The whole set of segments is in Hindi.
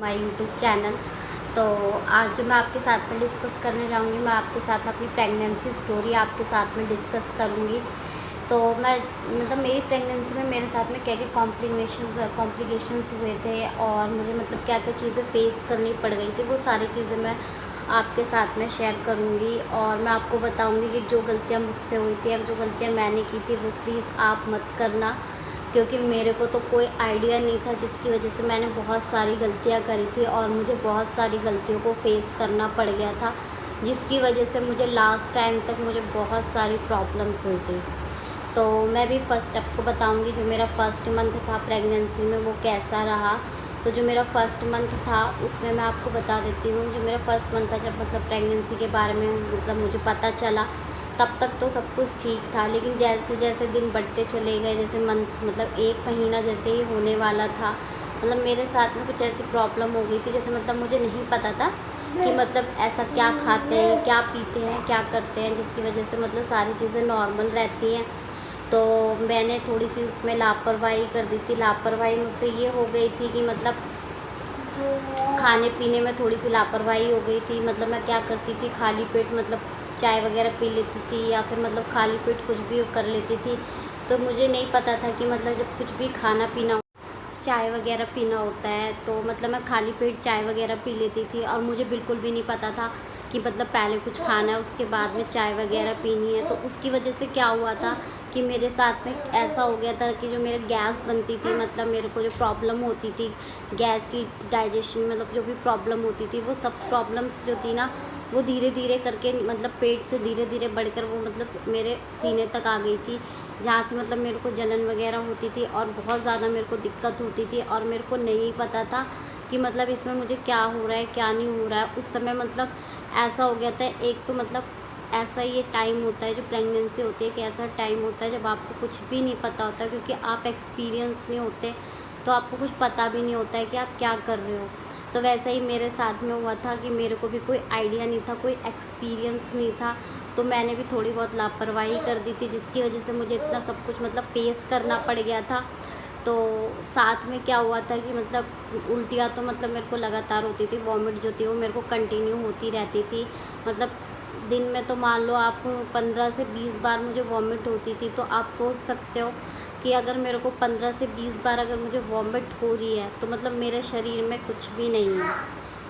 My YouTube channel. तो आज जो मैं आपके साथ में डिस्कस करने जाऊंगी, मैं आपके साथ अपनी प्रेगनेंसी स्टोरी आपके साथ में डिस्कस करूंगी। तो मैं मतलब मेरी प्रेगनेंसी में मेरे साथ में क्या क्या कॉम्प्लिकेशंस हुए थे और मुझे मतलब क्या क्या चीज़ें फेस करनी पड़ गई थी, वो सारी चीज़ें मैं आपके साथ में शेयर करूंगी। और मैं आपको बताऊंगी कि जो गलतियां मुझसे हुई थी या जो गलतियां मैंने की थी वो प्लीज़ आप मत करना, क्योंकि मेरे को तो कोई आइडिया नहीं था, जिसकी वजह से मैंने बहुत सारी गलतियां करी थी और मुझे बहुत सारी गलतियों को फेस करना पड़ गया था, जिसकी वजह से मुझे लास्ट टाइम तक मुझे बहुत सारी प्रॉब्लम्स हुई थी। तो मैं भी फर्स्ट आपको बताऊंगी जो मेरा फर्स्ट मंथ था प्रेगनेंसी में वो कैसा रहा। तो जो मेरा फर्स्ट मंथ था उसमें मैं आपको बता देती हूँ, जो मेरा फर्स्ट मंथ था जब मतलब प्रेगनेंसी के बारे में मतलब मुझे पता चला, तब तक तो सब कुछ ठीक था। लेकिन जैसे जैसे दिन बढ़ते चले गए, जैसे मंथ मतलब एक महीना जैसे ही होने वाला था, मतलब मेरे साथ में कुछ ऐसी प्रॉब्लम हो गई थी, जैसे मतलब मुझे नहीं पता था कि मतलब ऐसा क्या खाते हैं, क्या पीते हैं, क्या करते हैं, जिसकी वजह से मतलब सारी चीज़ें नॉर्मल रहती हैं। तो मैंने थोड़ी सी उसमें लापरवाही कर दी थी। लापरवाही मुझसे ये हो गई थी कि मतलब खाने पीने में थोड़ी सी लापरवाही हो गई थी। मतलब मैं क्या करती थी, खाली पेट मतलब चाय वगैरह पी लेती थी या फिर मतलब खाली पेट कुछ भी कर लेती थी। तो मुझे नहीं पता था कि मतलब जब कुछ भी खाना पीना, चाय वगैरह पीना होता है, तो मतलब मैं खाली पेट चाय वगैरह पी लेती थी और मुझे बिल्कुल भी नहीं पता था कि मतलब पहले कुछ खाना है उसके बाद में चाय वगैरह पीनी है। तो उसकी वजह से क्या हुआ था कि मेरे साथ में ऐसा हो गया था कि जो मेरे गैस बनती थी, मतलब मेरे को जो प्रॉब्लम होती थी गैस की, डाइजेशन मतलब जो भी प्रॉब्लम होती थी, वो सब प्रॉब्लम्स जो थी ना वो धीरे धीरे करके मतलब पेट से धीरे धीरे बढ़कर वो मतलब मेरे सीने तक आ गई थी, जहाँ से मतलब मेरे को जलन वगैरह होती थी और बहुत ज़्यादा मेरे को दिक्कत होती थी। और मेरे को नहीं पता था कि मतलब इसमें मुझे क्या हो रहा है क्या नहीं हो रहा है। उस समय मतलब ऐसा हो गया था, एक तो मतलब ऐसा ये टाइम होता है जो प्रेगनेंसी होती है कि ऐसा टाइम होता है जब आपको कुछ भी नहीं पता होता, क्योंकि आप एक्सपीरियंस नहीं होते, तो आपको कुछ पता भी नहीं होता है कि आप क्या कर रहे हो। तो वैसा ही मेरे साथ में हुआ था कि मेरे को भी कोई आइडिया नहीं था, कोई एक्सपीरियंस नहीं था, तो मैंने भी थोड़ी बहुत लापरवाही कर दी थी, जिसकी वजह से मुझे इतना सब कुछ मतलब फेस करना पड़ गया था। तो साथ में क्या हुआ था कि मतलब उल्टियाँ तो मतलब मेरे को लगातार होती थी, वॉमिट जो थी वो मेरे को कंटिन्यू होती रहती थी। मतलब दिन में तो मान लो आप 15 से 20 बार मुझे वॉमिट होती थी। तो आप सोच सकते हो कि अगर मेरे को 15 से 20 बार अगर मुझे वॉमिट हो रही है तो मतलब मेरे शरीर में कुछ भी नहीं है।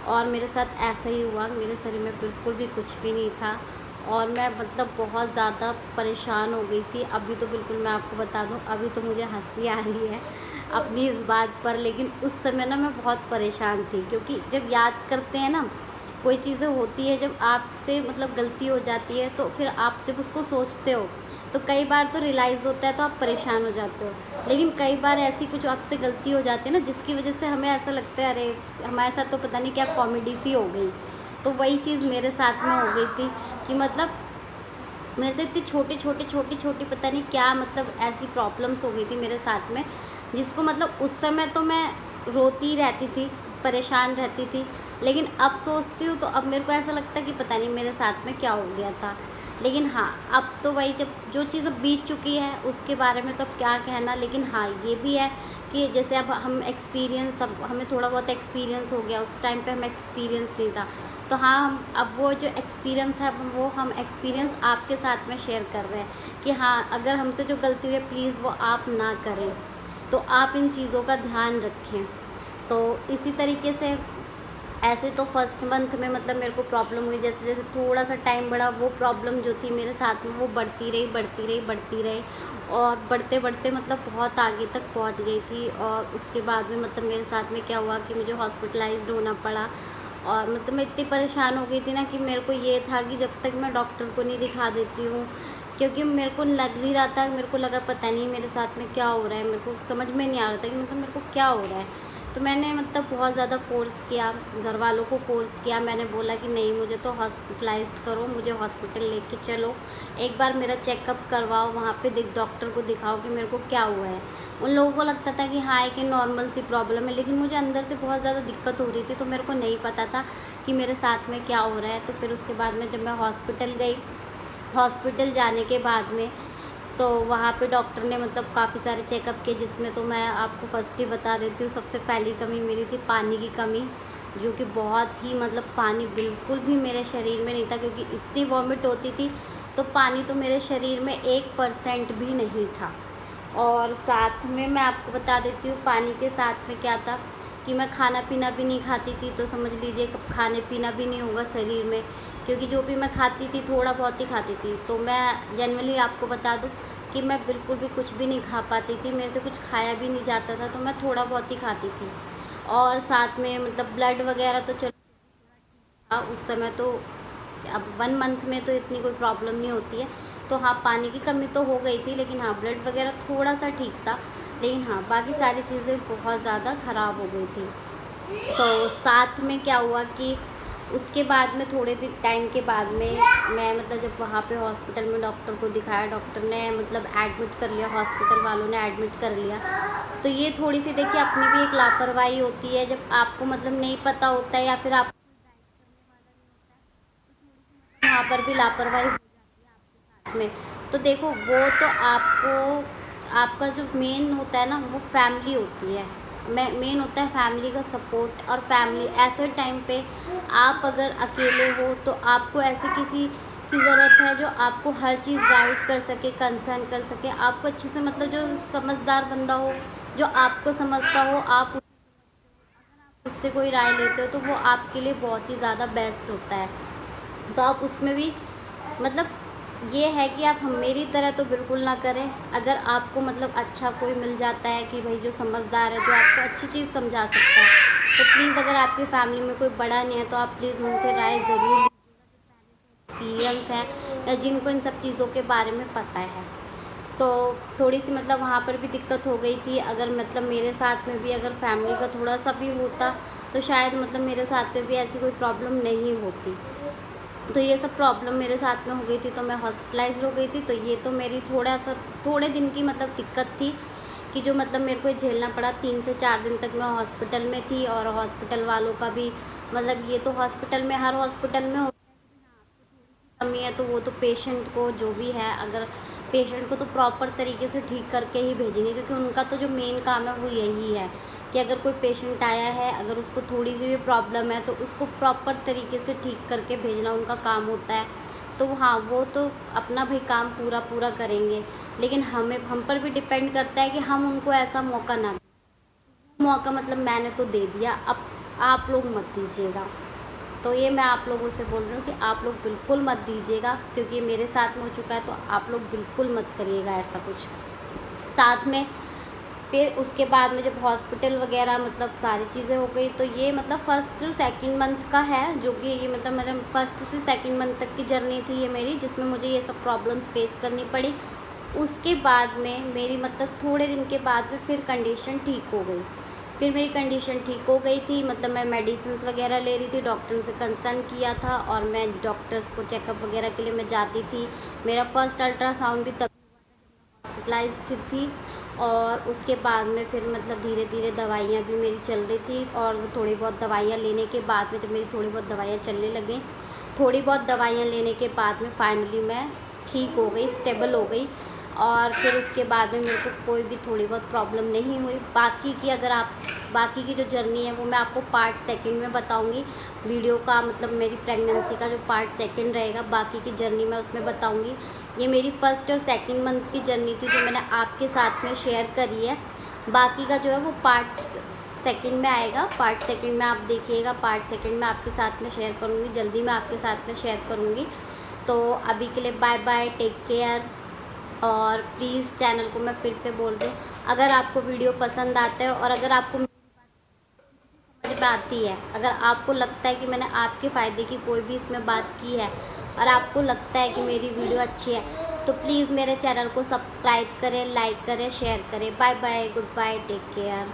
और मेरे साथ ऐसा ही हुआ, मेरे शरीर में बिल्कुल भी कुछ भी नहीं था और मैं मतलब बहुत ज़्यादा परेशान हो गई थी। अभी तो बिल्कुल मैं आपको बता दूं, अभी तो मुझे हंसी आ रही है अपनी इस बात पर, लेकिन उस समय ना मैं बहुत परेशान थी, क्योंकि जब याद करते हैं ना कोई चीज़ें होती है, जब आपसे मतलब गलती हो जाती है तो फिर आप जब उसको सोचते हो तो कई बार तो रियलाइज़ होता है तो आप परेशान हो जाते हो। लेकिन कई बार ऐसी कुछ आपसे गलती हो जाती है ना, जिसकी वजह से हमें ऐसा लगता है अरे हमारे साथ तो पता नहीं क्या कॉमेडी सी हो गई। तो वही चीज़ मेरे साथ में हो गई थी कि मतलब मेरे से इतनी छोटी पता नहीं क्या मतलब ऐसी प्रॉब्लम्स हो गई थी मेरे साथ में, जिसको मतलब उस समय तो मैं रोती रहती थी, परेशान रहती थी। लेकिन अब सोचती हूँ तो अब मेरे को ऐसा लगता है कि पता नहीं मेरे साथ में क्या हो गया था। लेकिन हाँ, अब तो वही जब जो चीज़ अब बीत चुकी है उसके बारे में तो अब क्या कहना। लेकिन हाँ, ये भी है कि जैसे अब हम एक्सपीरियंस, अब हमें थोड़ा बहुत एक्सपीरियंस हो गया, उस टाइम पे हमें एक्सपीरियंस नहीं था। तो हाँ, हम अब वो जो एक्सपीरियंस है वो हम एक्सपीरियंस आपके साथ में शेयर कर रहे हैं कि हाँ, अगर हमसे जो गलती हुई है प्लीज़ वो आप ना करें। तो आप इन चीज़ों का ध्यान रखें। तो इसी तरीके से ऐसे तो फर्स्ट मंथ में मतलब मेरे को प्रॉब्लम हुई, जैसे जैसे थोड़ा सा टाइम बढ़ा वो प्रॉब्लम जो थी मेरे साथ में वो बढ़ती रही और बढ़ते बढ़ते मतलब बहुत आगे तक पहुंच गई थी। और उसके बाद में मतलब मेरे साथ में क्या हुआ कि मुझे हॉस्पिटलाइज्ड होना पड़ा। और मतलब मैं इतनी परेशान हो गई थी ना कि मेरे को ये था कि जब तक मैं डॉक्टर को नहीं दिखा देती हूँ, क्योंकि मेरे को लग नहीं रहा था, मेरे को लगा पता नहीं मेरे साथ में क्या हो रहा है, मेरे को समझ में नहीं आ रहा था कि मतलब मेरे को क्या हो रहा है। तो मैंने मतलब बहुत ज़्यादा फ़ोर्स किया, घर वालों को फ़ोर्स किया। मैंने बोला कि नहीं, मुझे तो हॉस्पिटलाइज्ड करो, मुझे हॉस्पिटल लेके चलो, एक बार मेरा चेकअप करवाओ, वहाँ पे डॉक्टर को दिखाओ कि मेरे को क्या हुआ है। उन लोगों को लगता था कि हाँ, एक नॉर्मल सी प्रॉब्लम है, लेकिन मुझे अंदर से बहुत ज़्यादा दिक्कत हो रही थी, तो मेरे को नहीं पता था कि मेरे साथ में क्या हो रहा है। तो फिर उसके बाद में जब मैं हॉस्पिटल गई, हॉस्पिटल जाने के बाद में तो वहाँ पे डॉक्टर ने मतलब काफ़ी सारे चेकअप किए, जिसमें तो मैं आपको फर्स्ट ही बता देती हूँ, सबसे पहली कमी मेरी थी पानी की कमी। जो कि बहुत ही मतलब पानी बिल्कुल भी मेरे शरीर में नहीं था, क्योंकि इतनी वॉमिट होती थी तो पानी तो मेरे शरीर में 1% भी नहीं था। और साथ में मैं आपको बता देती हूँ पानी के साथ में क्या था कि मैं खाना पीना भी नहीं खाती थी, तो समझ लीजिए कब खाने पीना भी नहीं होगा शरीर में, क्योंकि जो भी मैं खाती थी थोड़ा बहुत ही खाती थी। तो मैं जनरली आपको बता दूँ कि मैं बिल्कुल भी कुछ भी नहीं खा पाती थी, मेरे से कुछ खाया भी नहीं जाता था, तो मैं थोड़ा बहुत ही खाती थी। और साथ में मतलब ब्लड वगैरह तो चलो था उस समय, तो अब 1 मंथ में तो इतनी कोई प्रॉब्लम नहीं होती है। तो हाँ, पानी की कमी तो हो गई थी, लेकिन हाँ ब्लड वगैरह थोड़ा सा ठीक था, लेकिन हाँ बाकी सारी चीज़ें बहुत ज़्यादा ख़राब हो गई थी। तो साथ में क्या हुआ कि उसके बाद में थोड़े दिन टाइम के बाद में मैं मतलब जब वहाँ पे हॉस्पिटल में डॉक्टर को दिखाया, डॉक्टर ने मतलब एडमिट कर लिया, हॉस्पिटल वालों ने एडमिट कर लिया। तो ये थोड़ी सी देखिए अपनी भी एक लापरवाही होती है, जब आपको मतलब नहीं पता होता है या फिर आप वहाँ पर भी लापरवाही हो जाती है आपके साथ में। तो देखो वो तो आपको आपका जो मेन होता है ना वो फैमिली होती है, मेन होता है फैमिली का सपोर्ट। और फैमिली ऐसे टाइम पे आप अगर अकेले हो तो आपको ऐसे किसी की ज़रूरत है जो आपको हर चीज़ गाइड कर सके, कंसर्न कर सके, आपको अच्छे से मतलब जो समझदार बंदा हो, जो आपको समझता हो, आप उससे कोई राय लेते हो तो वो आपके लिए बहुत ही ज़्यादा बेस्ट होता है। तो आप उसमें भी मतलब ये है कि आप मेरी तरह तो बिल्कुल ना करें। अगर आपको मतलब अच्छा कोई मिल जाता है कि भाई जो समझदार है, जो आपको अच्छी चीज़ समझा सकता है, तो प्लीज़ अगर आपकी फैमिली में कोई बड़ा नहीं है तो आप प्लीज़ उनसे राय ज़रूर एक्सपीरियंस है या जिनको इन सब चीज़ों के बारे में पता है। तो थोड़ी सी मतलब वहाँ पर भी दिक्कत हो गई थी। अगर मतलब मेरे साथ में भी अगर फैमिली का थोड़ा सा भी होता तो शायद मतलब मेरे साथ में भी ऐसी कोई प्रॉब्लम नहीं होती। तो ये सब प्रॉब्लम मेरे साथ में हो गई थी, तो मैं हॉस्पिटलाइज हो गई थी। तो ये तो मेरी थोड़े दिन की मतलब दिक्कत थी कि जो मतलब मेरे को झेलना पड़ा। 3 से 4 दिन तक मैं हॉस्पिटल में थी, और हॉस्पिटल वालों का भी मतलब ये तो हॉस्पिटल में हर हॉस्पिटल में होता है कि हाँ आपको थोड़ी सी कमी है तो वो तो पेशेंट को जो भी है, अगर पेशेंट को तो प्रॉपर तरीके से ठीक करके ही भेजेंगे, क्योंकि उनका तो जो मेन काम है वो यही है कि अगर कोई पेशेंट आया है, अगर उसको थोड़ी सी भी प्रॉब्लम है तो उसको प्रॉपर तरीके से ठीक करके भेजना उनका काम होता है। तो हाँ वो तो अपना भाई काम पूरा पूरा करेंगे, लेकिन हम पर भी डिपेंड करता है कि हम उनको ऐसा मौका ना दें। मौका मतलब मैंने तो दे दिया, अब आप लोग मत दीजिएगा। तो ये मैं आप लोगों से बोल रही हूँ कि आप लोग बिल्कुल मत दीजिएगा, क्योंकि मेरे साथ में हो चुका है, तो आप लोग बिल्कुल मत करिएगा ऐसा कुछ। साथ में फिर उसके बाद में जब हॉस्पिटल वगैरह मतलब सारी चीज़ें हो गई, तो ये मतलब फर्स्ट टू सेकंड मंथ का है, जो कि ये मतलब फर्स्ट से सेकंड मंथ तक की जर्नी थी ये मेरी, जिसमें मुझे ये सब प्रॉब्लम्स फेस करनी पड़ी। उसके बाद में मेरी मतलब थोड़े दिन के बाद में फिर कंडीशन ठीक हो गई। फिर मेरी कंडीशन ठीक हो गई थी, मतलब मैं मेडिसिन वगैरह ले रही थी, डॉक्टर से कंसल्ट किया था, और मैं डॉक्टर्स को चेकअप वगैरह के लिए मैं जाती थी। मेरा फर्स्ट अल्ट्रासाउंड भी तब हॉस्पिटलाइज्ड थी। और उसके बाद में फिर मतलब धीरे धीरे दवाइयाँ भी मेरी चल रही थी, और वो थोड़ी बहुत दवाइयाँ लेने के बाद में जब मेरी थोड़ी बहुत दवाइयाँ चलने लगी, थोड़ी बहुत दवाइयाँ लेने के बाद में फाइनली मैं ठीक हो गई, स्टेबल हो गई। और फिर उसके बाद में मेरे को कोई भी थोड़ी बहुत प्रॉब्लम नहीं हुई। बाकी की जो जर्नी है वो मैं आपको पार्ट सेकंड में बताऊंगी। वीडियो का मतलब मेरी प्रेगनेंसी का जो पार्ट सेकंड रहेगा, बाकी की जर्नी मैं उसमें बताऊंगी। ये मेरी फर्स्ट और सेकंड मंथ की जर्नी थी जो मैंने आपके साथ में शेयर करी है। बाकी का जो है वो पार्ट सेकंड में आएगा, पार्ट सेकंड में आप देखिएगा। पार्ट सेकंड में आपके साथ में शेयर करूँगी, जल्दी मैं आपके साथ में शेयर करूँगी। तो अभी के लिए बाय बाय, टेक केयर। और प्लीज़ चैनल को मैं फिर से बोल रही हूँ, अगर आपको वीडियो पसंद आता है और अगर आपको समझ में आती है, अगर आपको लगता है कि मैंने आपके फ़ायदे की कोई भी इसमें बात की है और आपको लगता है कि मेरी वीडियो अच्छी है, तो प्लीज़ मेरे चैनल को सब्सक्राइब करें, लाइक करें, शेयर करें। Bye bye, goodbye, take care.